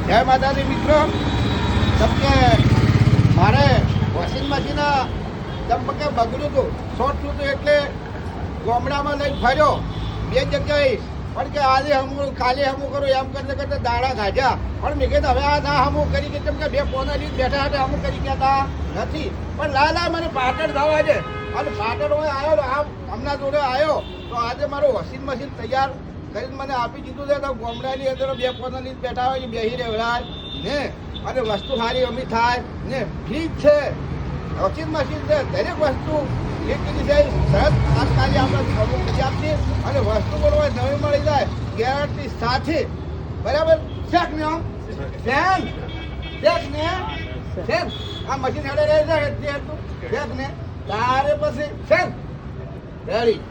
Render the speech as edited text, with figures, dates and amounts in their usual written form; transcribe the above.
જય માતાજી મિત્રો. કે મારે વોશિંગ મશીન ચંપકે બગડ્યું હતું, શોર્ટ થયું હતું, એટલે ગામડામાં લઈ ફર્યો 2 જગ્યાએ. પણ કે આજે હમું ખાલી હમું કરું એમ કરતા કરતા દાડા ગાજ્યા. પણ મેં કીધું હવે આ ના હમું કરી કે કેમ કે 2 પોના લીધ બેઠા હતા હમું કરી ગયા નથી. પણ લાલા મને પાટણ જવા છે અને પાટણ હોય આવ્યો આમ હમણાં જોડે આવ્યો તો આજે મારું વોશિંગ મશીન તૈયાર કરીને મને આપી દીધું છે. તો ગામડાની અંદર 2 પોના લીધ બેઠા હોય બેસી રહેવાય ને અને વસ્તુ સારી અમી થાય ને. ફ્રીજ છે, વોશિંગ મશીન છે, દરેક વસ્તુ લીધી છે. સરસ તાત્કાલિક આપણે અમુક કરી આપીએ અને વસ્તુ બોલવા નવી મળી જાય ગેરંટી સાથે. બરાબર શેક ને શેક ને શેક આ મશીન હેડે રહે છે શેક ને તારે પછી શેક રેડી.